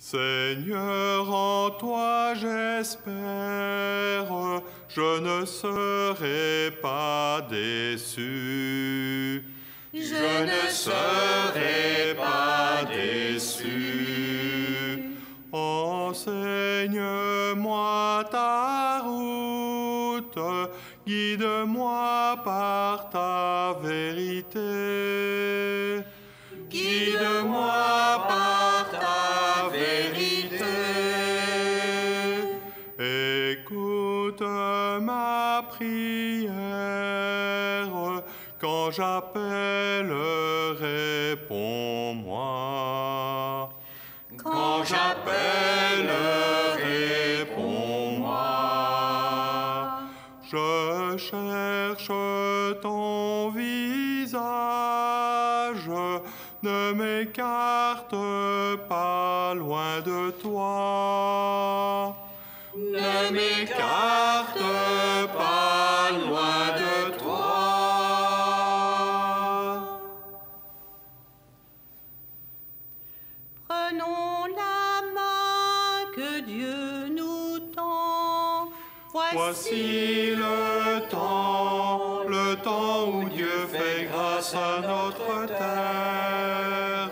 Seigneur, en toi j'espère, je ne serai pas déçu. Je ne serai pas déçu. Enseigne-moi ta route, guide-moi par ta vérité. Guide-moi par ta vérité. Écoute ma prière, quand j'appelle, réponds-moi. Quand j'appelle, réponds-moi. Je cherche ton visage, ne m'écarte pas loin de toi. Ne m'écarte pas loin de toi. Prenons la main que Dieu nous tend. Voici le temps où Dieu fait grâce à notre terre.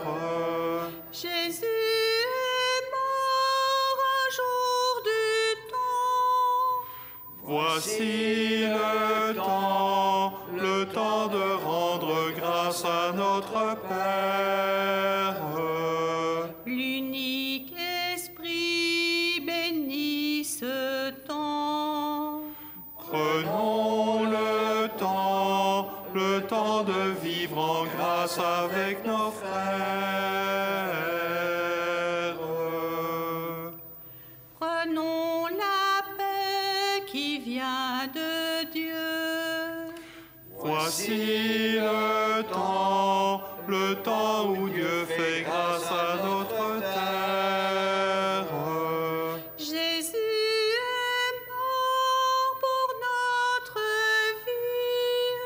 Jésus est mort un jour du temps. Voici le temps de rendre grâce à notre Père. L'unique Esprit bénit ce temps. Prenons le temps de vivre en grâce avec nos frères. Prenons la paix qui vient de Dieu. Voici le temps où Dieu fait grâce à notre terre. Jésus est mort pour notre vie.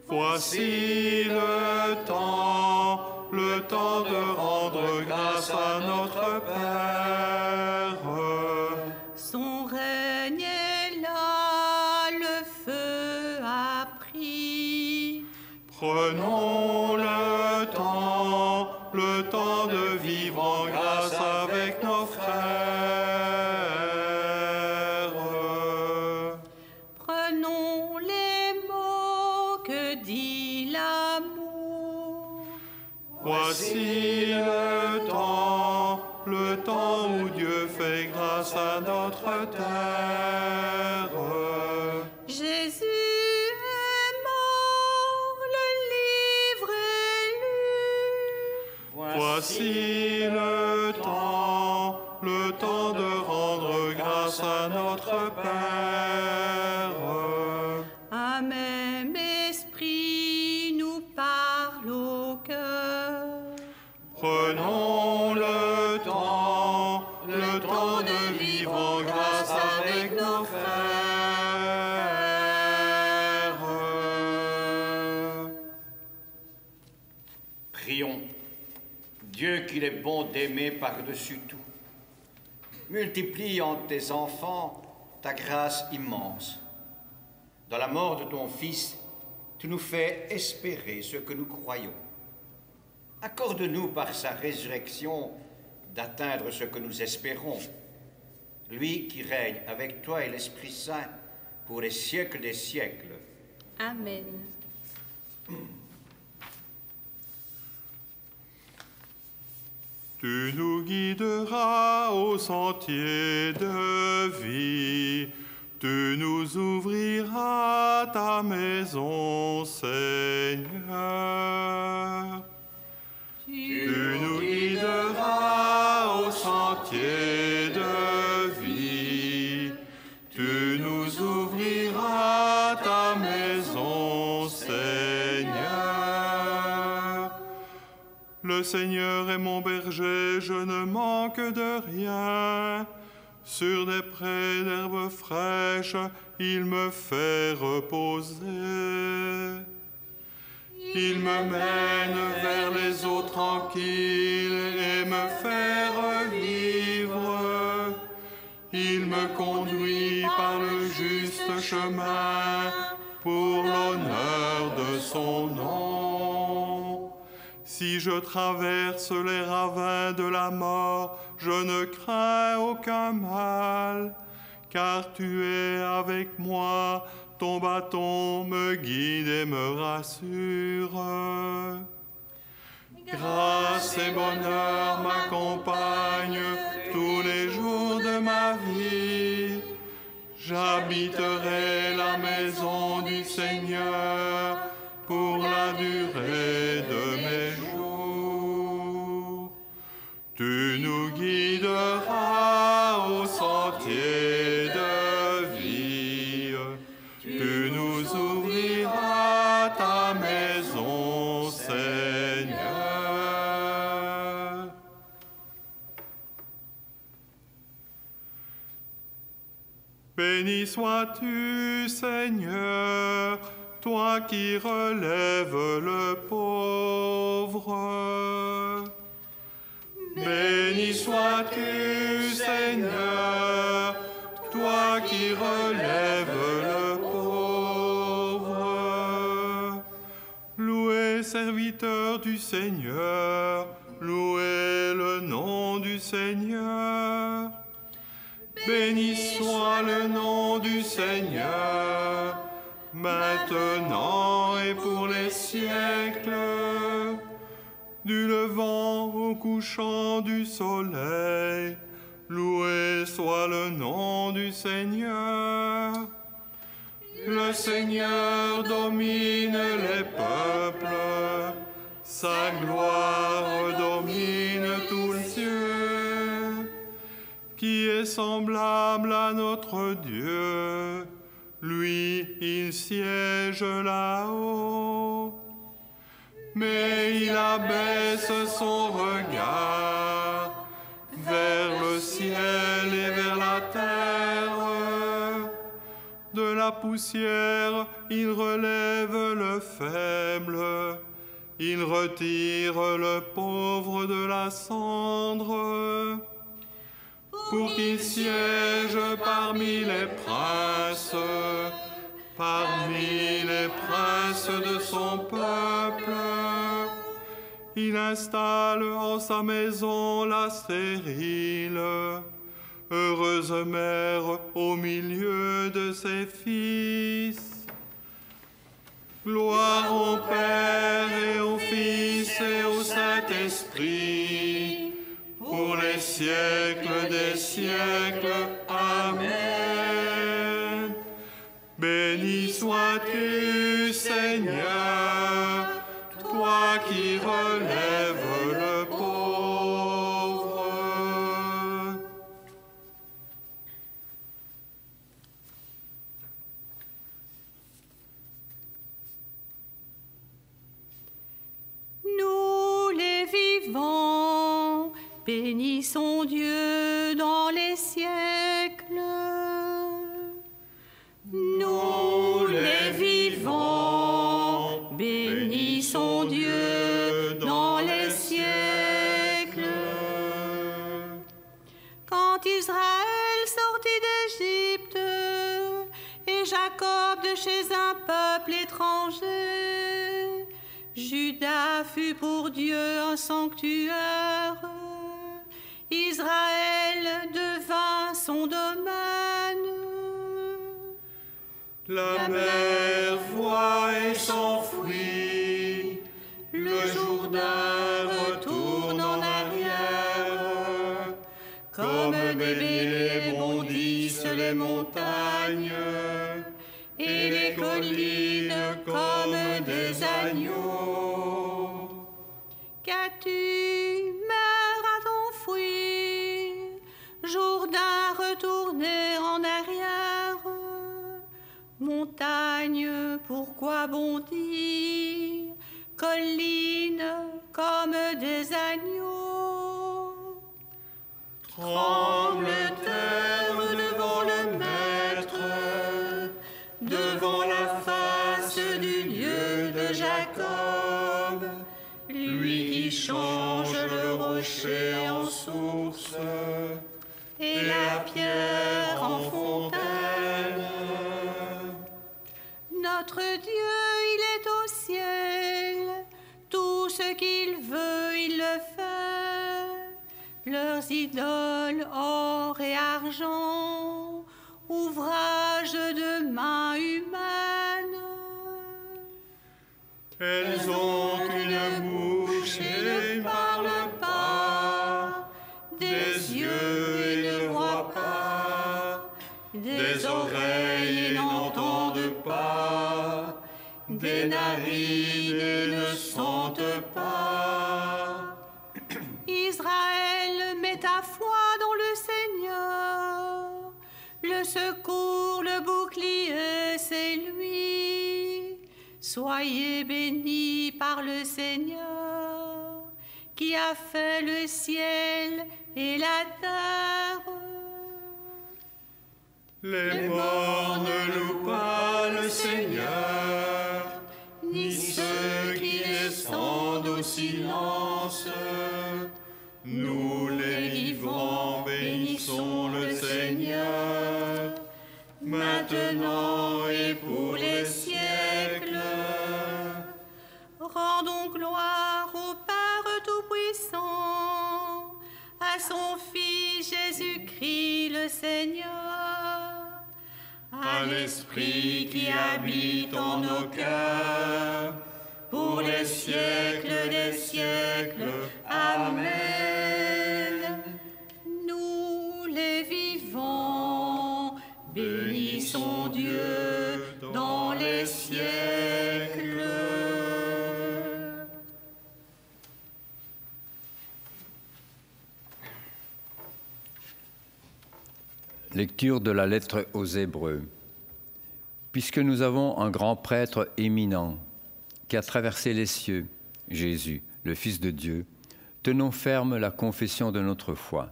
Voici le temps de rendre grâce à notre Père. Son règne est là, le feu a pris. Prenons le temps de vivre en grâce avec nos frères. Prenons les mots que dit l'amour. Voici le temps où Dieu fait grâce à notre terre. Jésus est mort, le livre est lu. Voici le temps de rendre grâce à notre Père. Un même esprit nous parle au cœur. Prenons le temps de vivre en grâce avec nos frères. Prions. Dieu qu'il est bon d'aimer par-dessus tout, multiplie en tes enfants ta grâce immense. Dans la mort de ton Fils, tu nous fais espérer ce que nous croyons. Accorde-nous par sa résurrection d'atteindre ce que nous espérons, lui qui règne avec toi et l'Esprit Saint pour les siècles des siècles. Amen. Tu nous guideras au sentier de vie, tu nous ouvriras ta maison, Seigneur. Tu nous guideras au sentier de vie, tu nous ouvriras ta maison, Seigneur. Le Seigneur est mon berger, je ne manque de rien. Sur des prés d'herbes fraîches, il me fait reposer. Il me mène vers les eaux tranquilles et me fait revivre. Il me conduit par le juste chemin pour l'honneur de son nom. Si je traverse les ravins de la mort, je ne crains aucun mal, car tu es avec moi, ton bâton me guide et me rassure. Grâce et bonheur m'accompagnent tous les jours de ma vie. J'habiterai la maison du Seigneur pour la durée de mes jours. Tu nous guideras au sentier de vie. Tu nous ouvriras ta maison, Seigneur. Béni sois-tu, Seigneur, toi qui relèves le pauvre. Béni sois-tu, Seigneur, toi qui relèves le pauvre. Louez, serviteurs du Seigneur, louez le nom du Seigneur. Béni soit le nom du Seigneur, maintenant et pour les siècles. Du levant au couchant du soleil, loué soit le nom du Seigneur. Le Seigneur domine les peuples, sa gloire domine tous les cieux. Qui est semblable à notre Dieu? Lui, il siège là-haut. Mais il abaisse son regard vers le ciel et vers la terre. De la poussière, il relève le faible. Il retire le pauvre de la cendre. Pour qu'il siège parmi les princes de son peuple. Il installe en sa maison la stérile, heureuse mère au milieu de ses fils. Gloire au Père et au Fils et au Saint-Esprit, pour les siècles des siècles. Amen. Béni sois-tu, Seigneur, toi qui relèves le pauvre. Nous les vivants, bénissons Dieu dans les siècles. Nous les vivants, bénissons Dieu dans les siècles. Quand Israël sortit d'Égypte et Jacob de chez un peuple étranger, Juda fut pour Dieu un sanctuaire. Israël devint son domaine. La mer voit et s'enfuit, le Jourdain retourne en arrière. Comme béliers bondissent les montagnes, et les collines comme des agneaux. Qu'as-tu, mer, à t'enfuir, Jourdain retourner en arrière? Montagne, pourquoi bondir, collines comme des agneaux? Tremble terre devant le Maître, devant la face du Dieu de Jacob, lui qui change le rocher en source et la pierre leurs idoles or et argent, ouvrage de mains humaines. Elles ont une bouche et ne parlent pas, des yeux et ne voient pas, des oreilles et n'entendent pas, des narines et ne sentent pas. Israël, mets ta foi dans le Seigneur. Le secours, le bouclier, c'est lui. Soyez bénis par le Seigneur, qui a fait le ciel et la terre. Les morts ne louent pas le Seigneur, ni ceux qui descendent au silence. Nous les vivants bénissons le Seigneur, maintenant et pour les siècles. Rendons gloire au Père Tout-Puissant, à son Fils Jésus-Christ le Seigneur, à l'Esprit qui habite en nos cœurs, pour les siècles des siècles. Amen. Nous les vivants bénissons Dieu dans les siècles. Lecture de la lettre aux Hébreux. Puisque nous avons un grand prêtre éminent qui a traversé les cieux, Jésus, le Fils de Dieu, tenons ferme la confession de notre foi.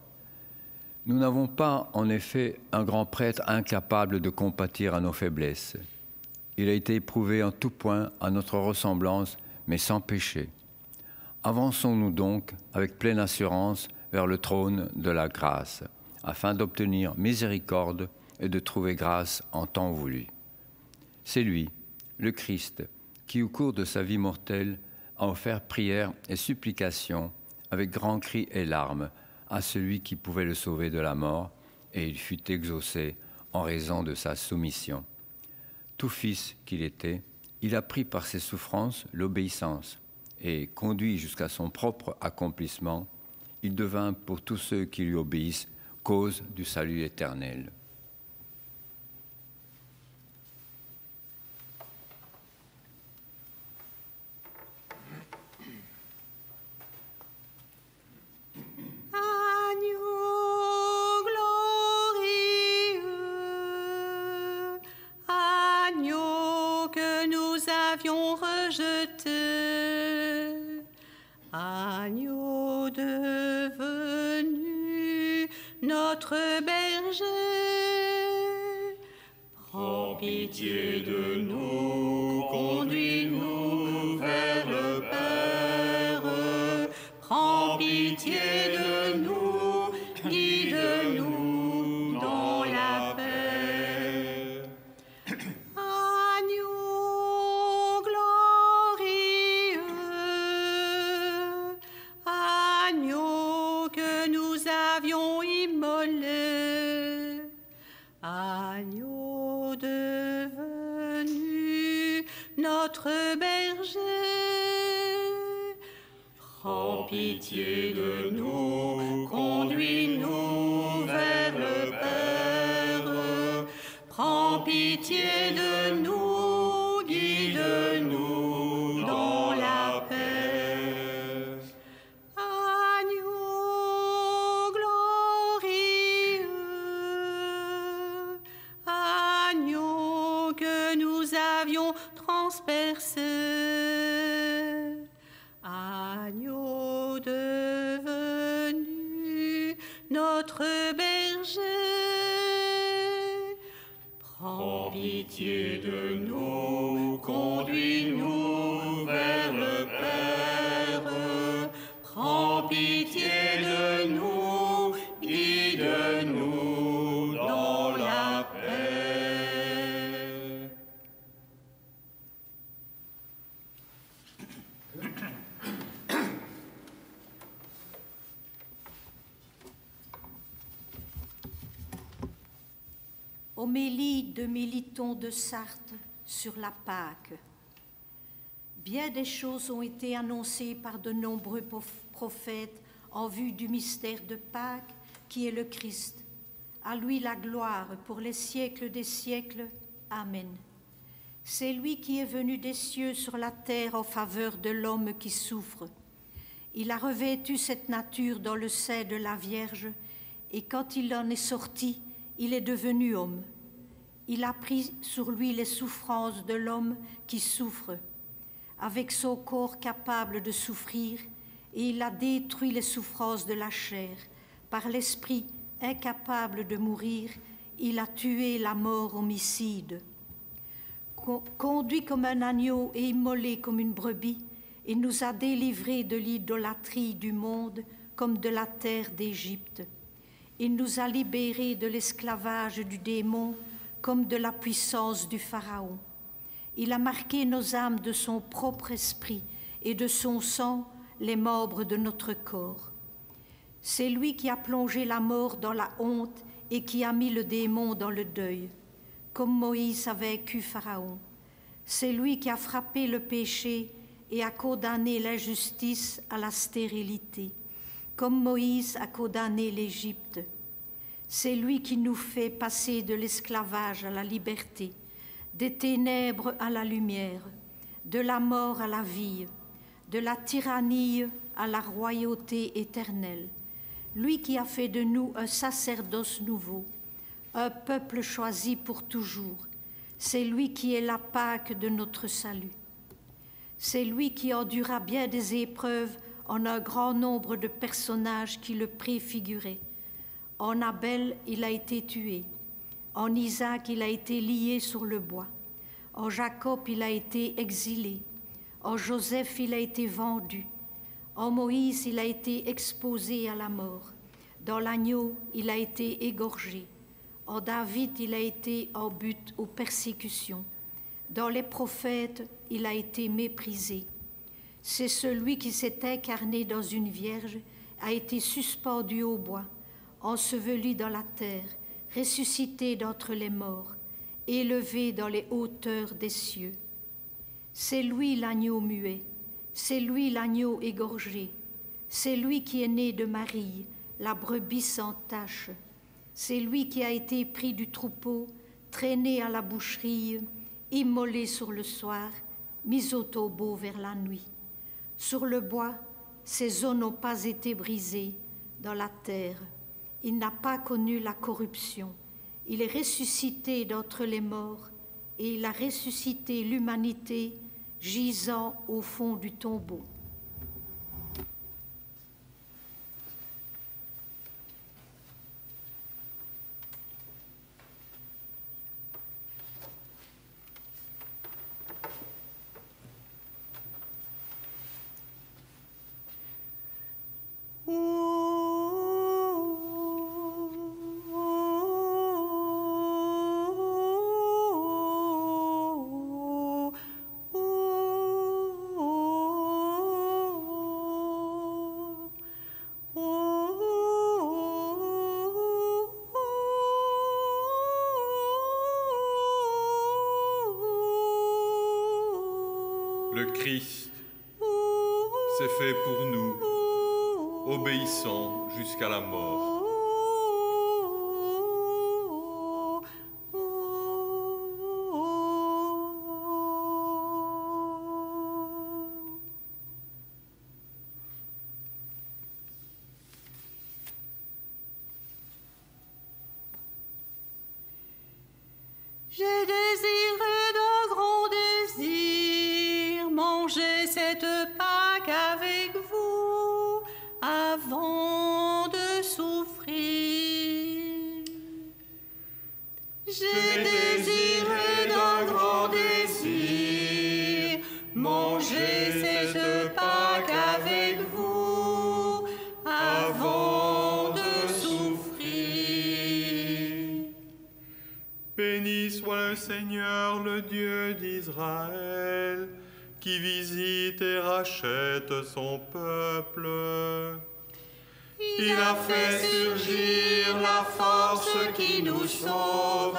Nous n'avons pas, en effet, un grand prêtre incapable de compatir à nos faiblesses. Il a été éprouvé en tout point à notre ressemblance, mais sans péché. Avançons-nous donc avec pleine assurance vers le trône de la grâce, afin d'obtenir miséricorde et de trouver grâce en temps voulu. C'est lui, le Christ, qui au cours de sa vie mortelle a offert prière et supplication avec grands cris et larmes à celui qui pouvait le sauver de la mort, et il fut exaucé en raison de sa soumission. Tout fils qu'il était, il a pris par ses souffrances l'obéissance, et conduit jusqu'à son propre accomplissement, il devint pour tous ceux qui lui obéissent cause du salut éternel. Agneau devenu notre berger, prends pitié de nous, conduis-nous vers le Père. Prends pitié de nous, guide-nous dans la paix. Agneau glorieux, agneau que nous avions immolé, agneau devenu notre berger, prends pitié de nous, conduis-nous vers le Père. Prends pitié de nous, guide-nous dans la paix. Agneau glorieux, agneau que nous avions transpercé, agneau devenu notre berger, prends pitié de nous, conduis-nous vers le Père. Prends pitié de nous, guide-nous dans la paix. Homélie de Méliton de Sarthe sur la Pâque. Bien des choses ont été annoncées par de nombreux prophètes en vue du mystère de Pâques qui est le Christ. À lui la gloire pour les siècles des siècles. Amen. C'est lui qui est venu des cieux sur la terre en faveur de l'homme qui souffre. Il a revêtu cette nature dans le sein de la Vierge, et quand il en est sorti, il est devenu homme. Il a pris sur lui les souffrances de l'homme qui souffre, avec son corps capable de souffrir, et il a détruit les souffrances de la chair. Par l'esprit incapable de mourir, il a tué la mort homicide. Conduit comme un agneau et immolé comme une brebis, il nous a délivrés de l'idolâtrie du monde comme de la terre d'Égypte. Il nous a libérés de l'esclavage du démon comme de la puissance du Pharaon. Il a marqué nos âmes de son propre esprit et de son sang les membres de notre corps. C'est lui qui a plongé la mort dans la honte et qui a mis le démon dans le deuil, comme Moïse a vaincu Pharaon. C'est lui qui a frappé le péché et a condamné l'injustice à la stérilité, comme Moïse a condamné l'Égypte. C'est lui qui nous fait passer de l'esclavage à la liberté, des ténèbres à la lumière, de la mort à la vie, de la tyrannie à la royauté éternelle. Lui qui a fait de nous un sacerdoce nouveau, un peuple choisi pour toujours. C'est lui qui est la Pâque de notre salut. C'est lui qui endura bien des épreuves en un grand nombre de personnages qui le préfiguraient. En Abel, il a été tué. En Isaac, il a été lié sur le bois. En Jacob, il a été exilé. En Joseph, il a été vendu. En Moïse, il a été exposé à la mort. Dans l'agneau, il a été égorgé. En David, il a été en butte aux persécutions. Dans les prophètes, il a été méprisé. C'est celui qui s'est incarné dans une vierge, a été suspendu au bois, enseveli dans la terre, ressuscité d'entre les morts, élevé dans les hauteurs des cieux. C'est lui l'agneau muet, c'est lui l'agneau égorgé, c'est lui qui est né de Marie, la brebis sans tache. C'est lui qui a été pris du troupeau, traîné à la boucherie, immolé sur le soir, mis au tombeau vers la nuit. Sur le bois, ses os n'ont pas été brisés. Dans la terre, il n'a pas connu la corruption. Il est ressuscité d'entre les morts et il a ressuscité l'humanité gisant au fond du tombeau. Le Christ s'est fait pour nous, obéissant jusqu'à la mort. J'ai désiré d'un grand désir manger cette Pâque avec vous avant de souffrir. J'ai désiré d'un grand désir manger cette Pâque avec vous avant de souffrir. Béni soit le Seigneur, le Dieu d'Israël, qui visite et rachète son peuple. Il a fait surgir la force qui nous sauve.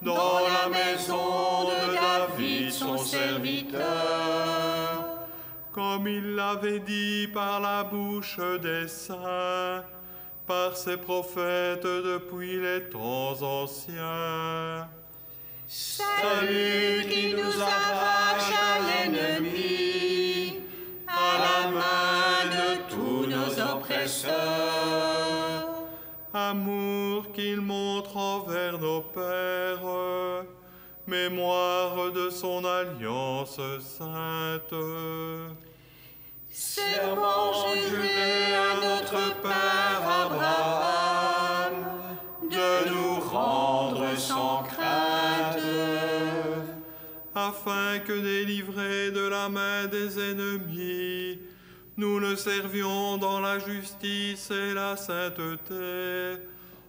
Dans la maison de David, son serviteur, comme il l'avait dit par la bouche des saints, par ses prophètes depuis les temps anciens. Salut qui nous arrache à l'ennemi, à la main de tous nos oppresseurs. Amour qu'il montre envers nos pères, mémoire de son alliance sainte. Serment juré à notre Père Abraham, de nous rendre sans crainte, afin que délivrés de la main des ennemis, nous le servions dans la justice et la sainteté,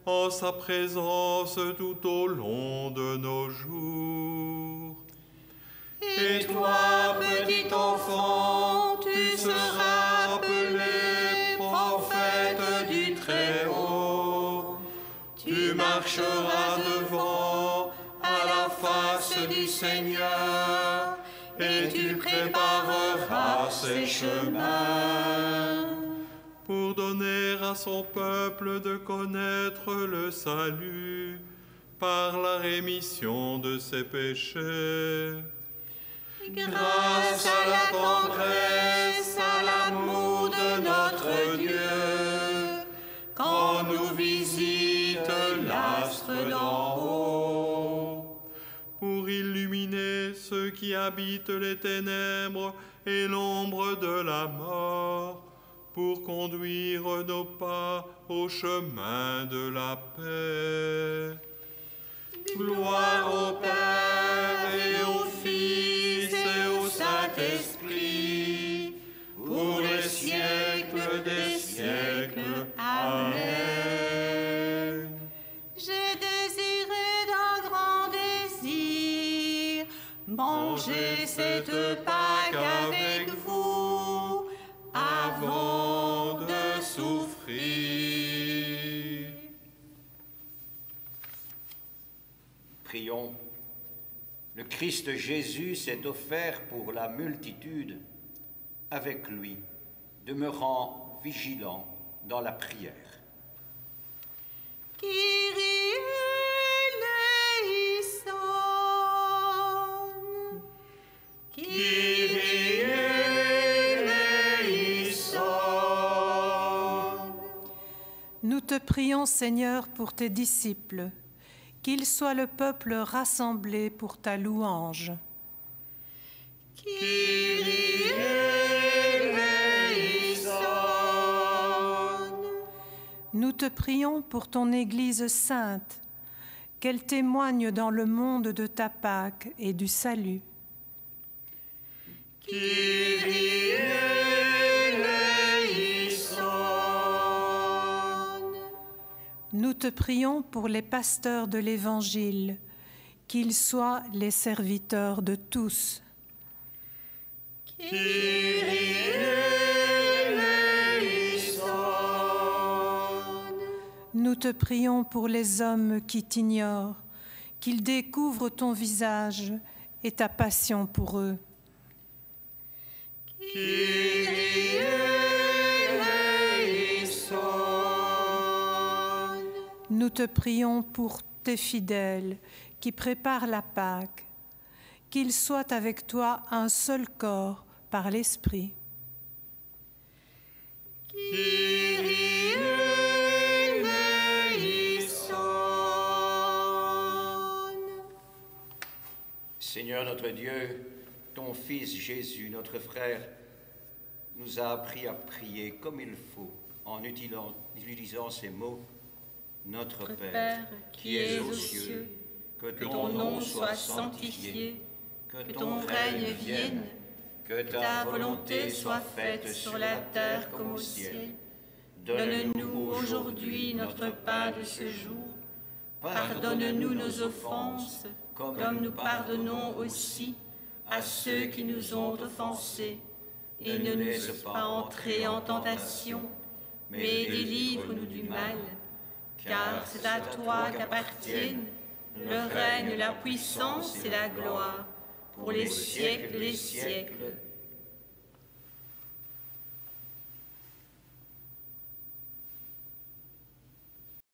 en sa présence tout au long de nos jours. Et toi, petit enfant, tu seras appelé prophète du Très-Haut. Tu marcheras devant à la face du Seigneur, et tu prépareras ses chemins, pour donner à son peuple de connaître le salut par la rémission de ses péchés. Grâce à la tendresse, à l'amour de notre Dieu, quand nous visite l'astre d'en haut, pour illuminer ceux qui habitent les ténèbres et l'ombre de la mort, pour conduire nos pas au chemin de la paix. Gloire au Père et au Fils et au Saint-Esprit, pour les siècles des siècles. Amen. j'ai désiré d'un grand désir manger cette Pâque avec vous avant de souffrir. Prions. Le Christ Jésus s'est offert pour la multitude. Avec lui, demeurant vigilant dans la prière. Kyrie eleison, Kyrie eleison. Nous te prions, Seigneur, pour tes disciples, qu'ils soient le peuple rassemblé pour ta louange. Kyrie eleison. Nous te prions pour ton Église sainte, qu'elle témoigne dans le monde de ta Pâque et du salut. Kyrie eleison. Nous te prions pour les pasteurs de l'Évangile, qu'ils soient les serviteurs de tous. Kyrie eleison. Nous te prions pour les hommes qui t'ignorent, qu'ils découvrent ton visage et ta passion pour eux. Kyrie eleison. Nous te prions pour tes fidèles qui préparent la Pâque, qu'ils soient avec toi un seul corps par l'Esprit. Kyrie eleison. Seigneur notre Dieu, ton Fils Jésus, notre frère, nous a appris à prier comme il faut en utilisant ces mots. Notre Père, qui es aux cieux, que ton nom soit sanctifié, que ton règne vienne, que ta volonté soit faite sur la terre comme au ciel. Donne-nous aujourd'hui notre pain de ce jour. Pardonne-nous nos offenses, comme nous pardonnons aussi à ceux qui nous ont offensés. Et ne nous laisse pas entrer en tentation, mais délivre-nous du mal. Car c'est à toi qu'appartiennent le règne, la puissance et la gloire, pour les siècles des siècles.